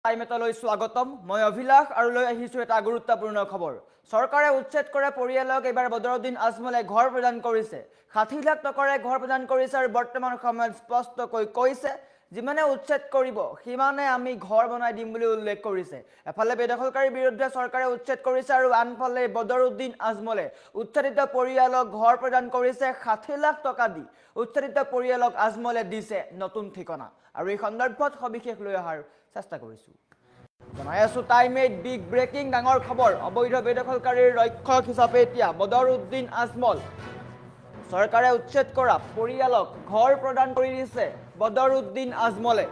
টাইমেটালৈ স্বাগতম। মই অভিলাষ আৰু লৈ আহিছো এটা গুৰুত্বপূৰ্ণ খবৰ। চৰকাৰে উচ্ছেদ কৰে পৰিয়ালক এইবাৰ বদৰুদ্দিন আজমলে ঘৰ প্ৰদান কৰিছে। ৬০ লাখ টকাৰে ঘৰ প্ৰদান কৰিছে আৰু বৰ্তমান সময়ত স্পষ্টকৈ কৈছে যিমানে উচ্ছেদ কৰিব সিমানে আমি ঘৰ বনাই দিম বুলি উল্লেখ কৰিছে। এফালে বেদখলকাৰীৰ বিৰুদ্ধে চৰকাৰে উচ্ছেদ কৰিছে আৰু আনফালে বদৰুদ্দিন আজমলে উচ্ছেদিত পৰিয়ালক ঘৰ প্ৰদান কৰিছে ৬০ লাখ টকা দি। উচ্ছেদিত পৰিয়ালক আজমলে দিছে নতুন ঠিকনা আৰু এই সন্দৰ্ভত সবিশেষ লৈ অহাৰ চেষ্টা কৰিছো। জনাই আছো টাইম 8 বিগ ব্ৰেকিং ডাঙৰ খবৰ। অবৈধ বেদখলকাৰীৰ ৰক্ষক হিচাপে এতিয়া বদৰুদ্দিন আজমল। চৰকাৰে উচ্ছেদ কৰা পৰিয়ালক ঘৰ প্ৰদান কৰি দিছে বদৰুদ্দিন আজমলে।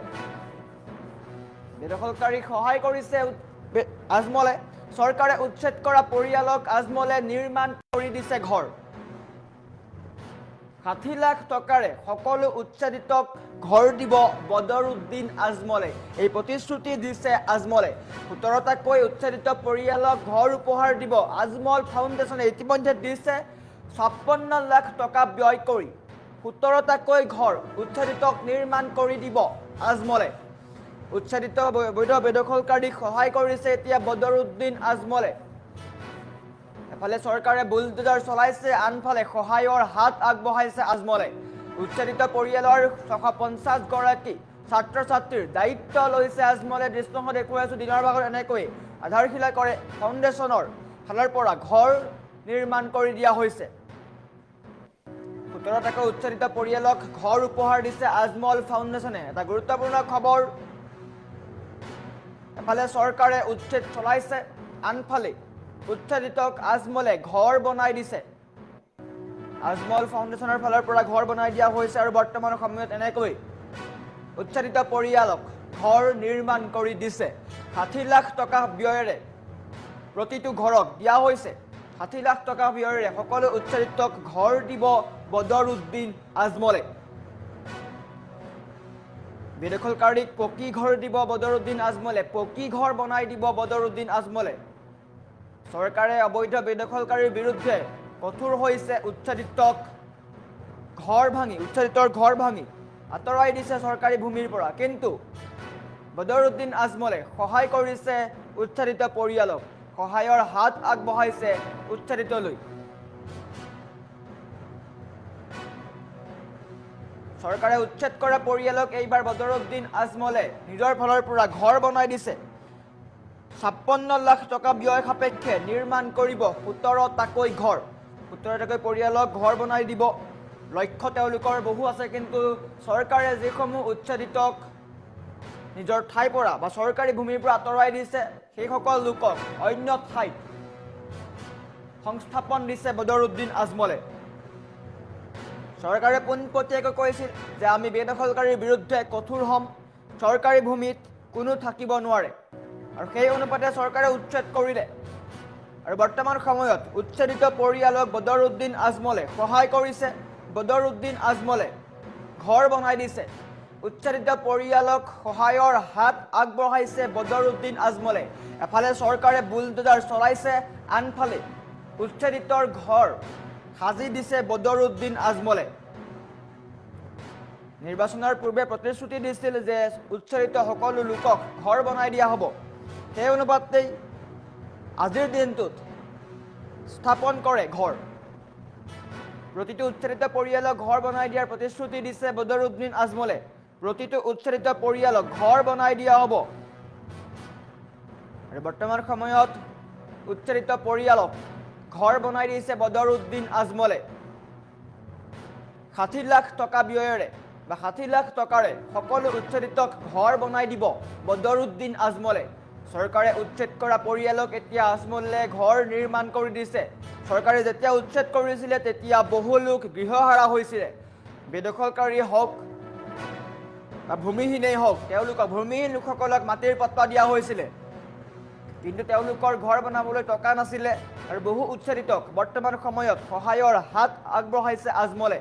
বেদখলকাৰীক সহায় কৰিছে আজমলে। চৰকাৰে উচ্ছেদ কৰা পৰিয়ালক আজমলে নিৰ্মাণ কৰি দিছে ঘৰ। ৬০ লাখ টকাৰে সকলো উচ্ছেদিতক ঘৰ দিব বদৰুদ্দিন আজমলে। এই প্ৰতিশ্ৰুতি দিছে আজমলে। ১৭টাকৈ উচ্ছেদিত পৰিয়ালক ঘৰ উপহাৰ দিব আজমল ফাউণ্ডেশ্যনে। ইতিমধ্যে দিছে ৫৬ লাখ টকা ব্যয় কৰি ১৭টাকৈ ঘৰ উচ্ছেদিতক নিৰ্মাণ কৰি দিব আজমলে। উচ্ছেদিত বৈধ বেদখলকাৰীক সহায় কৰিছে এতিয়া বদৰুদ্দিন আজমলে। এফালে চৰকাৰে বুলডোজাৰ চলাইছে, আনফালে সহায়ৰ হাত আগবঢ়াইছে আজমলে। উচ্ছেদিত পৰিয়ালৰ ৬৫০ গৰাকী ছাত্ৰ ছাত্ৰীৰ দায়িত্ব লৈছে আজমলে। দৃশ্য দেখুৱাইছো দিনৰ ভাগত এনেকৈ আধাৰশিলা কৰে ফাউণ্ডেশ্যনৰ ফালৰ পৰা ঘৰ নিৰ্মাণ কৰি দিয়া হৈছে। ১৭টাকৈ উচ্ছেদিত পৰিয়ালক ঘৰ উপহাৰ দিছে আজমল ফাউণ্ডেশ্যনে। এটা গুৰুত্বপূৰ্ণ খবৰ। এফালে চৰকাৰে উচ্ছেদ চলাইছে, আনফালে উচ্ছেদিতক আজমলে ঘৰ বনাই দিছে। আজমল ফাউণ্ডেশ্যনৰ ফালৰ পৰা ঘৰ বনাই দিয়া হৈছে আৰু বৰ্তমান সময়ত এনেকৈ উচ্ছেদিত পৰিয়ালক ঘৰ নিৰ্মাণ কৰি দিছে। ৬০ লাখ টকা ব্যয়েৰে প্ৰতিটো ঘৰক দিয়া হৈছে। ৬০ লাখ টকা ব্যয়েৰে সকলো উচ্ছেদিতক ঘৰ দিব বদৰুদ্দিন আজমলে। বেদখলকাৰীক পকী ঘৰ দিব বদৰুদ্দিন আজমলে। পকী ঘৰ বনাই দিব বদৰুদ্দিন আজমলে। চৰকাৰে অবৈধ বেদখলকাৰীৰ বিৰুদ্ধে কঠোৰ হৈছে। উচ্ছেদিতৰ ঘৰ ভাঙি আঁতৰাই দিছে চৰকাৰী ভূমিৰ পৰা। কিন্তু বদৰুদ্দিন আজমলে সহায় কৰিছে উচ্ছেদিত পৰিয়ালক। সহায়ৰ হাত আগবঢ়াইছে উচ্ছেদিতলৈ। চৰকাৰে উচ্ছেদ কৰা পৰিয়ালক এইবাৰ বদৰুদ্দিন আজমলে নিজৰ ফালৰ পৰা ঘৰ বনাই দিছে। ৫৬ লাখ টকা ব্যয় সাপেক্ষে নিৰ্মাণ কৰিব ১৭টাকৈ ঘৰ। ১৭টাকৈ পৰিয়ালক ঘৰ বনাই দিব। লক্ষ্য তেওঁলোকৰ বহু আছে, কিন্তু চৰকাৰে যিসমূহ উচ্ছেদিতক নিজৰ ঠাইৰ পৰা বা চৰকাৰী ভূমিৰ পৰা আঁতৰাই দিছে সেইসকল লোকক অন্য ঠাইত সংস্থাপন দিছে বদৰুদ্দিন আজমলে। চৰকাৰে পোনপটীয়াকৈ কৈছিল যে আমি বেদখলকাৰীৰ বিৰুদ্ধে কঠোৰ হ'ম, চৰকাৰী ভূমিত কোনো থাকিব নোৱাৰে, আৰু সেই অনুপাতে চৰকাৰে উচ্ছেদ কৰিলে। আৰু বৰ্তমান সময়ত উচ্ছেদিত পৰিয়ালক বদৰুদ্দিন আজমলে সহায় কৰিছে। বদৰুদ্দিন আজমলে ঘৰ বনাই দিছে। উচ্ছেদিত পৰিয়ালক সহায়ৰ হাত আগবঢ়াইছে বদৰুদ্দিন আজমলে। এফালে চৰকাৰে বুলডোজাৰ চলাইছে, আনফালে উচ্ছেদিতৰ ঘৰ সাজি দিছে বদৰুদ্দিন আজমলে। নিৰ্বাচনৰ পূৰ্বে প্ৰতিশ্ৰুতি দিছিল যে উচ্ছেদিত সকলো লোকক ঘৰ বনাই দিয়া হ'ব। সেই অনুপাতেই আজিৰ দিনটোত স্থাপন কৰে ঘৰ। প্ৰতিটো উচ্ছেদিত পৰিয়ালক ঘৰ বনাই দিয়াৰ প্ৰতিশ্ৰুতি দিছে বদৰুদ্দিন আজমলে। প্ৰতিটো উচ্ছেদিত পৰিয়ালক ঘৰ বনাই দিয়া হ'ব। আৰু বৰ্তমান সময়ত উচ্ছেদিত পৰিয়ালক ঘৰ বনাই দিছে বদৰুদ্দিন আজমলে। ৬০ লাখ টকা ব্যয়েৰে বা ৬০ লাখ টকাৰে সকলো উচ্ছেদিতক ঘৰ বনাই দিব বদৰুদ্দিন আজমলে। চৰকাৰে উচ্ছেদ কৰা পৰিয়ালক এতিয়া আজমলে ঘৰ নিৰ্মাণ কৰি দিছে। চৰকাৰে যেতিয়া উচ্ছেদ কৰিছিলে তেতিয়া বহু লোক গৃহহাৰা হৈছিলে। বেদখলকাৰী হওক বা ভূমিহীনেই হওক, ভূমিহীন লোকসকলক মাটিৰ পট্টা দিয়া হৈছিলে, কিন্তু তেওঁলোকৰ ঘৰ বনাবলৈ টকা নাছিলে। আৰু বহু উচ্ছেদিতক বৰ্তমান সময়ত সহায়ৰ হাত আগবঢ়াইছে আজমলে।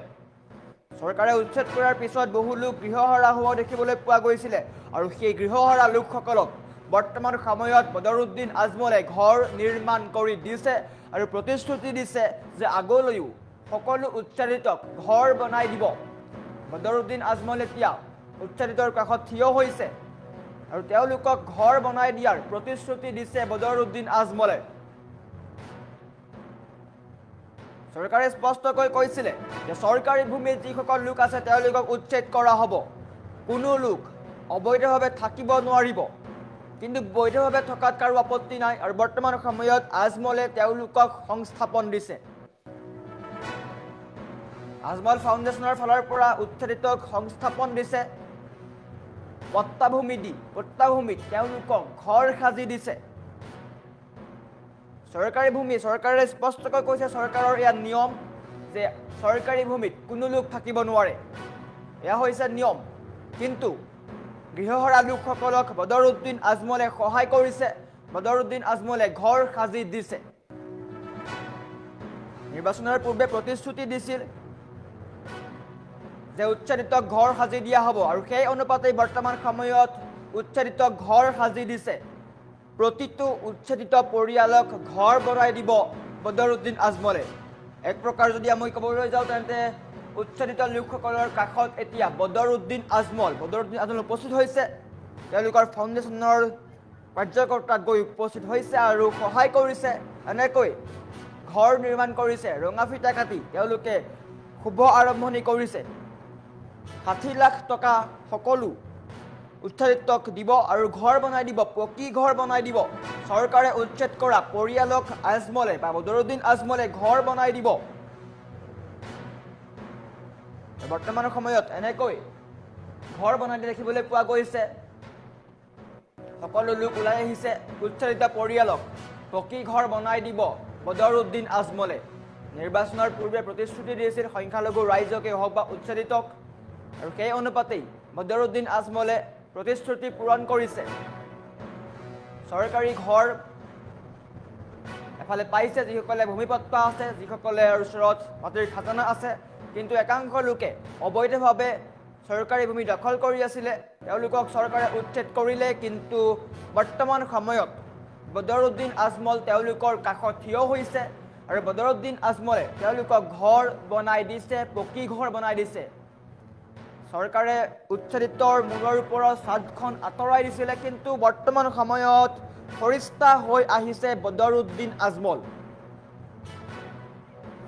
চৰকাৰে উচ্ছেদ কৰাৰ পিছত বহু লোক গৃহহাৰা হোৱা দেখিবলৈ পোৱা গৈছিলে, আৰু সেই গৃহহাৰা লোকসকলক বৰ্তমান সময়ত বদৰুদ্দিন আজমলে ঘৰ নিৰ্মাণ কৰি দিছে আৰু প্ৰতিশ্ৰুতি দিছে যে আগলৈও সকলো উচ্ছেদিতক ঘৰ বনাই দিব। বদৰুদ্দিন আজমল এতিয়া উচ্ছেদিতৰ কাষত থিয় হৈছে। আৰু তেওঁলোকক ঘৰ বনাই দিয়াৰ প্ৰতিশ্ৰুতি দিছে বদৰুদ্দিন আজমলে। চৰকাৰে স্পষ্টকৈ কৈছিলে যে চৰকাৰী ভূমিত যিসকল লোক আছে তেওঁলোকক উচ্ছেদ কৰা হ'ব। কোনো লোক অবৈধভাৱে থাকিব নোৱাৰিব, কিন্তু বৈধভাৱে থকাত কাৰো আপত্তি নাই। আৰু বৰ্তমান সময়ত আজমলে তেওঁলোকক সংস্থাপন দিছে। আজমল ফাউণ্ডেশ্যনৰ ফালৰ পৰা উচ্ছেদিতক সংস্থাপন দিছে। পট্টাভূমিত তেওঁলোকক ঘৰ সাজি দিছে। চৰকাৰী ভূমি, চৰকাৰে স্পষ্টকৈ কৈছে চৰকাৰৰ এয়া নিয়ম যে চৰকাৰী ভূমিত কোনো লোক থাকিব নোৱাৰে, এয়া হৈছে নিয়ম। কিন্তু গৃহহৰা লোকসকলক বদৰুদ্দিন আজমলে সহায় কৰিছে, বদৰুদ্দিন আজমলে ঘৰ সাজি দিছে। নিৰ্বাচনৰ পূৰ্বে প্ৰতিশ্ৰুতি দিছিল যে উচ্ছেদিতক ঘৰ সাজি দিয়া হ'ব, আৰু সেই অনুপাতে বৰ্তমান সময়ত উচ্ছেদিতক ঘৰ সাজি দিছে। প্ৰতিটো উচ্ছেদিত পৰিয়ালক ঘৰ বনাই দিব বদৰুদ্দিন আজমলে। এক প্ৰকাৰ যদি আমি ক'বলৈ যাওঁ তেন্তে উচ্ছেদিত লোকসকলৰ কাষত এতিয়া বদৰুদ্দিন আজমল উপস্থিত হৈছে। তেওঁলোকৰ ফাউণ্ডেশ্যনৰ কাৰ্যকৰ্তাত গৈ উপস্থিত হৈছে আৰু সহায় কৰিছে। এনেকৈ ঘৰ নিৰ্মাণ কৰিছে। ৰঙা ফিটা কাটি তেওঁলোকে শুভ আৰম্ভণি কৰিছে। 60 লাখ টকা সকলো উচ্ছেদিতক দিব আৰু ঘৰ বনাই দিব, পকী ঘৰ বনাই দিব। চৰকাৰে উচ্ছেদ কৰা পৰিয়ালক আজমলে বা বদৰুদ্দিন আজমলে ঘৰ বনাই দিব। বৰ্তমান সময়ত এনেকৈ ঘৰ বনাই দিয়া দেখিবলৈ পোৱা গৈছে। সকলো লোক ওলাই আহিছে। উচ্ছেদিত পৰিয়ালক পকী ঘৰ বনাই দিব বদৰুদ্দিন আজমলে। নিৰ্বাচনৰ পূৰ্বে প্ৰতিশ্ৰুতি দিছিল সংখ্যালঘু ৰাইজকে হওক বা উচ্ছেদিতক, আৰু সেই অনুপাতেই বদৰুদ্দিন আজমলে প্ৰতিশ্ৰুতি পূৰণ কৰিছে। চৰকাৰী ঘৰ এফালে পাইছে যিসকলে ভূমিপট্টা আছে, যিসকলে ওচৰত মাটিৰ খাজানা আছে, কিন্তু একাংশ লোকে অবৈধভাৱে চৰকাৰী ভূমি দখল কৰি আছিলে। তেওঁলোকক চৰকাৰে উচ্ছেদ কৰিলে, কিন্তু বৰ্তমান সময়ত বদৰুদ্দিন আজমল তেওঁলোকৰ কাষত থিয় হৈছে আৰু বদৰুদ্দিন আজমলে তেওঁলোকক ঘৰ বনাই দিছে, পকী ঘৰ বনাই দিছে। চৰকাৰে উচ্ছেদিতৰ মূৰৰ ওপৰত ছাদখন আঁতৰাই দিছিলে, কিন্তু বৰ্তমান সময়ত ফৰিস্তা হৈ আহিছে বদৰুদ্দিন আজমল।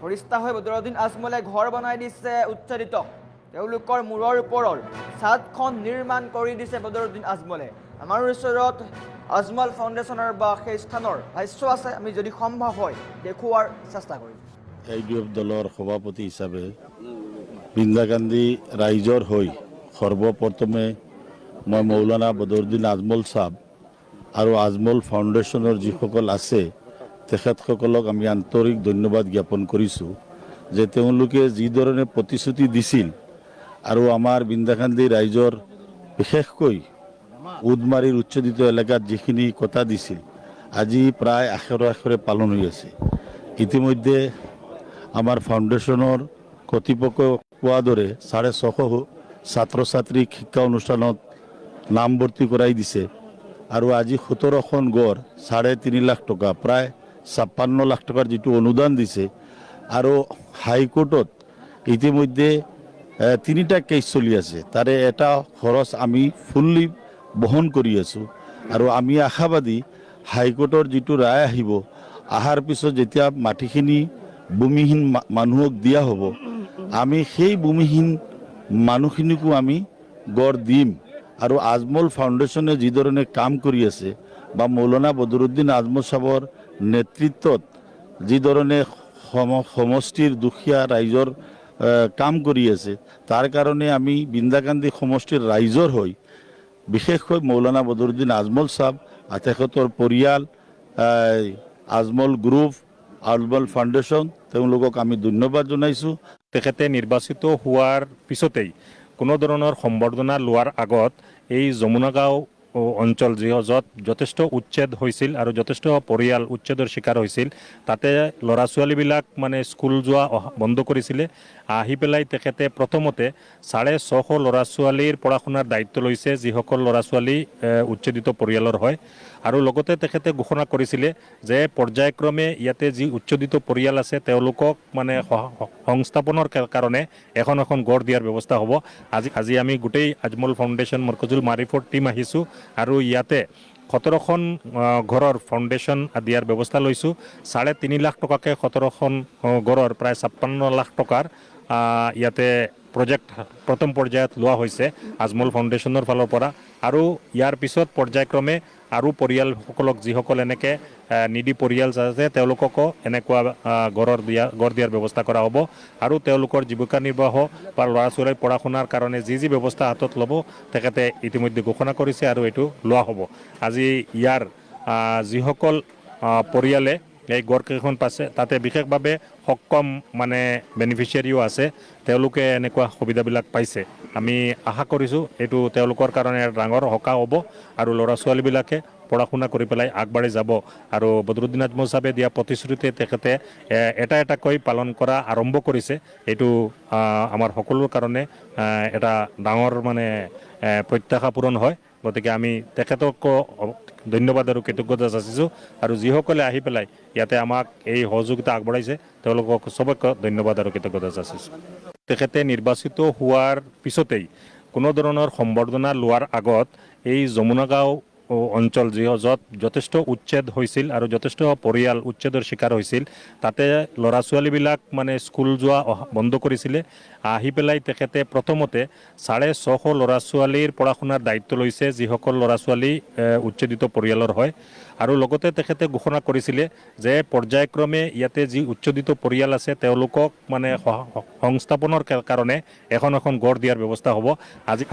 ফৰিস্তা হৈ বদৰুদ্দিন আজমলে ঘৰ বনাই দিছে উচ্ছেদিতক। তেওঁলোকৰ মূৰৰ ওপৰত ছাদখন নিৰ্মাণ কৰি দিছে বদৰুদ্দিন আজমলে। আমাৰ ওচৰত আজমল ফাউণ্ডেশ্যনৰ বা সেই স্থানৰ ভাষ্য আছে, আমি যদি সম্ভৱ হয় দেখুওৱাৰ চেষ্টা কৰিম। ADF দলৰ সভাপতি হিচাপে বিন্দাকান্দি ৰাইজৰ হৈ সৰ্বপ্ৰথমে মই মৌলানা বদৰুদ্দিন আজমল চাহাব আৰু আজমল ফাউণ্ডেশ্যনৰ যিসকল আছে তেখেতসকলক আমি আন্তৰিক ধন্যবাদ জ্ঞাপন কৰিছোঁ যে তেওঁলোকে যিধৰণে প্ৰতিশ্ৰুতি দিছিল আৰু আমাৰ বিন্দাকান্দি ৰাইজৰ বিশেষকৈ উদমাৰীৰ উচ্ছেদিত এলেকাত যিখিনি কথা দিছিল আজি প্ৰায় আখৰে পালন হৈ আছে। ইতিমধ্যে আমাৰ ফাউণ্ডেশ্যনৰ কৰ্তৃপক্ষই কোৱা দৰে 650 ছাত্ৰ ছাত্ৰীক শিক্ষা অনুষ্ঠানত নামভৰ্তি কৰাই দিছে আৰু আজি 17খন গড় 3.5 লাখ টকা প্ৰায় 56 লাখ টকাৰ যিটো অনুদান দিছে। আৰু হাইকোৰ্টত ইতিমধ্যে 3টা কেছ চলি আছে, তাৰে এটা খৰচ আমি ফুল্লি বহন কৰি আছোঁ আৰু আমি আশাবাদী হাইকোৰ্টৰ যিটো ৰায় আহিব, অহাৰ পিছত যেতিয়া মাটিখিনি ভূমিহীন মানুহক দিয়া হ'ব, আমি সেই ভূমিহীন মানুহখিনিকো আমি গড় দিম। আৰু আজমল ফাউণ্ডেশ্যনে যিধৰণে কাম কৰি আছে বা মৌলানা বদৰুদ্দিন আজমল চাহাবৰ নেতৃত্বত যিধৰণে সমষ্টিৰ দুখীয়া ৰাইজৰ কাম কৰি আছে, তাৰ কাৰণে আমি বিন্দাকান্দি সমষ্টিৰ ৰাইজৰ হৈ বিশেষকৈ মৌলানা বদৰুদ্দিন আজমল চাহাব আৰু তেখেতৰ পৰিয়াল, আজমল গ্ৰুপ, আজমল ফাউণ্ডেশ্যন, তেওঁলোকক আমি ধন্যবাদ জনাইছোঁ। তেখেতে নিৰ্বাচিত হোৱাৰ পিছতেই কোনো ধৰণৰ সম্বৰ্ধনা লোৱাৰ আগত এই যমুনা গাঁও অঞ্চল য'ত যথেষ্ট উচ্ছেদ হৈছিল আৰু যথেষ্ট পৰিয়াল উচ্ছেদৰ শিকাৰ হৈছিল, তাতে ল'ৰা ছোৱালীবিলাক মানে স্কুল যোৱা বন্ধ কৰিছিলে। আহি পেলাই তেখেতে প্ৰথমতে 650 ল'ৰা ছোৱালীৰ পঢ়া শুনাৰ দায়িত্ব লৈছে, যিসকল ল'ৰা ছোৱালী উচ্ছেদিত পৰিয়ালৰ হয়। আৰু লগতে তেখেতে ঘোষণা কৰিছিলে যে পৰ্যায়ক্ৰমে ইয়াতে যি উচ্ছেদিত পৰিয়াল আছে তেওঁলোকক মানে সংস্থাপনৰ কাৰণে এখন গড় দিয়াৰ ব্যৱস্থা হ'ব। আজি আমি গোটেই আজমল ফাউণ্ডেশ্যন মৰকজুল মাৰিফৰ টীম আহিছোঁ আৰু ইয়াতে 17খন ঘৰৰ ফাউণ্ডেশ্যন দিয়াৰ ব্যৱস্থা লৈছোঁ। 3.5 লাখ টকাকৈ 17খন ঘৰৰ প্ৰায় 56 লাখ টকাৰ ইয়াতে প্ৰজেক্ট প্ৰথম পৰ্যায়ত লোৱা হৈছে আজমল ফাউণ্ডেশ্যনৰ ফালৰ পৰা। আৰু ইয়াৰ পিছত পৰ্যায়ক্ৰমে আৰু পৰিয়ালসকলক যিসকল এনেকৈ নিডি পৰিয়াল আছে তেওঁলোককো এনেকুৱা গড় দিয়াৰ ব্যৱস্থা কৰা হ'ব। আৰু তেওঁলোকৰ জীৱিকা নিৰ্বাহ বা ল'ৰা ছোৱালীৰ পঢ়া শুনাৰ কাৰণে যি ব্যৱস্থা হাতত ল'ব তেখেতে ইতিমধ্যে ঘোষণা কৰিছে আৰু এইটো লোৱা হ'ব। আজি ইয়াৰ যিসকল পৰিয়ালে এই গড়কেইখন পাইছে তাতে বিশেষভাৱে সক্ষম বেনিফিচিয়াৰীও আছে, তেওঁলোকে এনেকুৱা সুবিধাবিলাক পাইছে। আমি আশা কৰিছোঁ এইটো তেওঁলোকৰ কাৰণে ডাঙৰ সকাহ হ'ব আৰু ল'ৰা ছোৱালীবিলাকে পঢ়া শুনা কৰি পেলাই আগবাঢ়ি যাব। আৰু বদৰুদ্দিন আজমল চাহাবে দিয়া প্ৰতিশ্ৰুতি তেখেতে এটা এটাকৈ পালন কৰা আৰম্ভ কৰিছে। এইটো আমাৰ সকলোৰ কাৰণে এটা ডাঙৰ প্ৰত্যাশা পূৰণ হয়। গতিকে আমি তেখেতকো ধন্যবাদ আৰু কৃতজ্ঞতা যাচিছোঁ। আৰু যিসকলে আহি পেলাই ইয়াতে আমাক এই সহযোগিতা আগবঢ়াইছে তেওঁলোকক চবকে ধন্যবাদ আৰু কৃতজ্ঞতা যাচিছোঁ। তেখেতে নিৰ্বাচিত হোৱাৰ পিছতেই কোনো ধৰণৰ সম্বৰ্ধনা লোৱাৰ আগত এই যমুনা গাঁও অঞ্চল য'ত যথেষ্ট উচ্ছেদ হৈছিল আৰু যথেষ্ট পৰিয়াল উচ্ছেদৰ শিকাৰ হৈছিল, তাতে ল'ৰা ছোৱালীবিলাক স্কুল যোৱা বন্ধ কৰিছিলে। আহি পেলাই তেখেতে প্ৰথমতে 650 ল'ৰা ছোৱালীৰ পঢ়া শুনাৰ দায়িত্ব লৈছে, যিসকল ল'ৰা ছোৱালী উচ্ছেদিত পৰিয়ালৰ হয়। আৰু লগতে তেখেতে ঘোষণা কৰিছিলে যে পৰ্যায়ক্ৰমে ইয়াতে যি উচ্ছেদিত পৰিয়াল আছে তেওঁলোকক সংস্থাপনৰ কাৰণে এখন গড় দিয়াৰ ব্যৱস্থা হ'ব।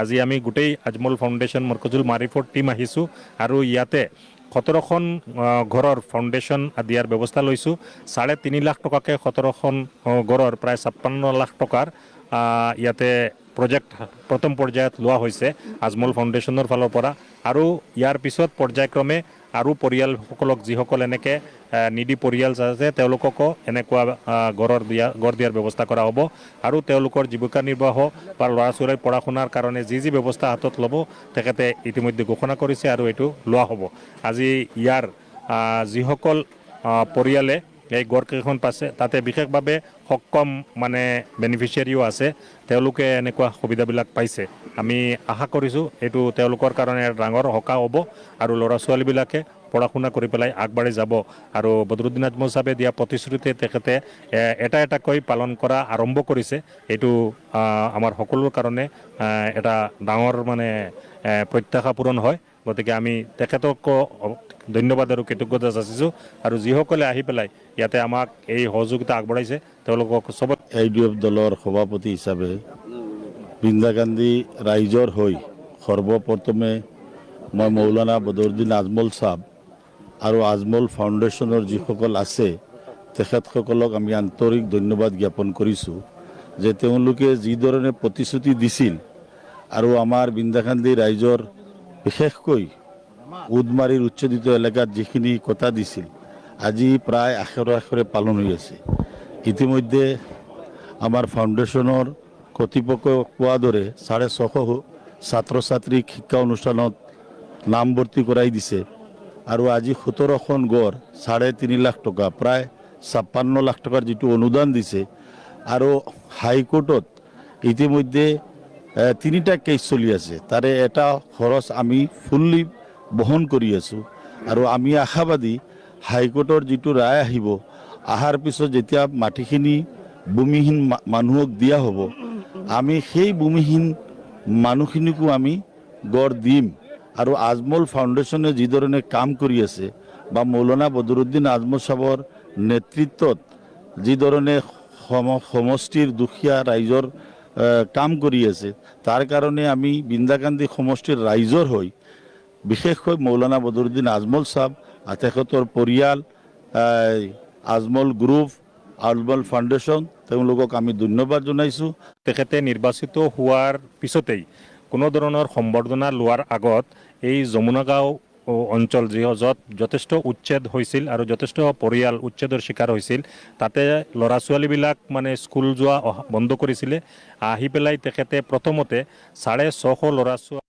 আজি আমি গোটেই আজমল ফাউণ্ডেশ্যন মৰকজুল মাৰিফৰ টীম আহিছোঁ আৰু ইয়াতে 17খন ঘৰৰ ফাউণ্ডেশ্যন দিয়াৰ ব্যৱস্থা লৈছোঁ। 3.5 লাখ টকাকৈ 17খন ঘৰৰ প্ৰায় 56 লাখ টকাৰ ইয়াতে প্ৰজেক্ট প্ৰথম পৰ্যায়ত লোৱা হৈছে আজমল ফাউণ্ডেশ্যনৰ ফালৰ পৰা। আৰু ইয়াৰ পিছত পৰ্যায়ক্ৰমে আৰু পৰিয়ালসকলক যিসকল এনেকৈ নিডি পৰিয়াল আছে তেওঁলোককো এনেকুৱা গড় দিয়াৰ ব্যৱস্থা কৰা হ'ব। আৰু তেওঁলোকৰ জীৱিকা নিৰ্বাহ বা ল'ৰা ছোৱালীৰ পঢ়া শুনাৰ কাৰণে যি ব্যৱস্থা হাতত ল'ব তেখেতে ইতিমধ্যে ঘোষণা কৰিছে আৰু এইটো লোৱা হ'ব। আজি ইয়াৰ যিসকল পৰিয়ালে এই গড়কেইখন পাইছে তাতে বিশেষভাৱে সক্ষম বেনিফিচিয়াৰীও আছে, তেওঁলোকে এনেকুৱা সুবিধাবিলাক পাইছে। আমি আশা কৰিছোঁ এইটো তেওঁলোকৰ কাৰণে ডাঙৰ সকাহ হ'ব আৰু ল'ৰা ছোৱালীবিলাকে পঢ়া শুনা কৰি পেলাই আগবাঢ়ি যাব। আৰু বদৰুদ্দিন আজমল চাহাবে দিয়া প্ৰতিশ্ৰুতি তেখেতে এটা এটাকৈ পালন কৰা আৰম্ভ কৰিছে। এইটো আমাৰ সকলোৰ কাৰণে এটা ডাঙৰ প্ৰত্যাশা পূৰণ হয়। গতিকে আমি তেখেতকো ধন্যবাদ আৰু কৃতজ্ঞতা যাচিছোঁ। আৰু যিসকলে আহি পেলাই ইয়াতে আমাক এই সহযোগিতা আগবঢ়াইছে তেওঁলোকক চবক ADF দলৰ সভাপতি হিচাপে বৃন্দা গান্ধী ৰাইজৰ হৈ সৰ্বপ্ৰথমে মই মৌলানা বদৰুদ্দিন আজমল চাহাব আৰু আজমল ফাউণ্ডেশ্যনৰ যিসকল আছে তেখেতসকলক আমি আন্তৰিক ধন্যবাদ জ্ঞাপন কৰিছোঁ যে তেওঁলোকে যিধৰণে প্ৰতিশ্ৰুতি দিছিল আৰু আমাৰ বৃন্দাকান্দি ৰাইজৰ বিশেষকৈ উদমাৰীৰ উচ্ছেদিত এলেকাত যিখিনি কথা দিছিল আজি প্ৰায় আখৰে পালন হৈ আছে। ইতিমধ্যে আমাৰ ফাউণ্ডেশ্যনৰ কৰ্তৃপক্ষই কোৱা দৰে 650 ছাত্ৰ ছাত্ৰীক শিক্ষা অনুষ্ঠানত নামভৰ্তি কৰাই দিছে। আৰু আজি 17খন গড় 3.5 লাখ টকা প্ৰায় 56 লাখ টকাৰ যিটো অনুদান দিছে। আৰু হাইকোৰ্টত ইতিমধ্যে 3টা কেছ চলি আছে, তাৰে এটা খৰচ আমি ফুল্লি বহন কৰি আছোঁ। আৰু আমি আশাবাদী হাইকোৰ্টৰ যিটো ৰায় আহিব, অহাৰ পিছত যেতিয়া মাটিখিনি ভূমিহীন মানুহক দিয়া হ'ব, আমি সেই ভূমিহীন মানুহখিনিকো আমি গড় দিম। আৰু আজমল ফাউণ্ডেশ্যনে যিধৰণে কাম কৰি আছে বা মৌলানা বদৰুদ্দিন আজমল চাহাবৰ নেতৃত্বত যিধৰণে সমষ্টিৰ দুখীয়া ৰাইজৰ কাম কৰি আছে, তাৰ কাৰণে আমি বৃন্দাকান্দি সমষ্টিৰ ৰাইজৰ হৈ বিশেষকৈ মৌলানা বদৰুদ্দিন আজমল চাহাব আৰু তেখেতৰ পৰিয়াল, আজমল গ্ৰুপ, আজমল ফাউণ্ডেশ্যন তেওঁলোকক আমি ধন্যবাদ জনাইছোঁ। তেখেতে নিৰ্বাচিত হোৱাৰ পিছতেই কোনো ধৰণৰ সম্বৰ্ধনা লোৱাৰ আগত এই যমুনা গাঁও অঞ্চল য'ত যথেষ্ট উচ্ছেদ হৈছিল আৰু যথেষ্ট পৰিয়াল উচ্ছেদৰ শিকাৰ হৈছিল, তাতে ল'ৰা ছোৱালীবিলাক স্কুল যোৱা বন্ধ কৰিছিলে। আহি পেলাই তেখেতে প্ৰথমতে 650 ল'ৰা ছোৱালী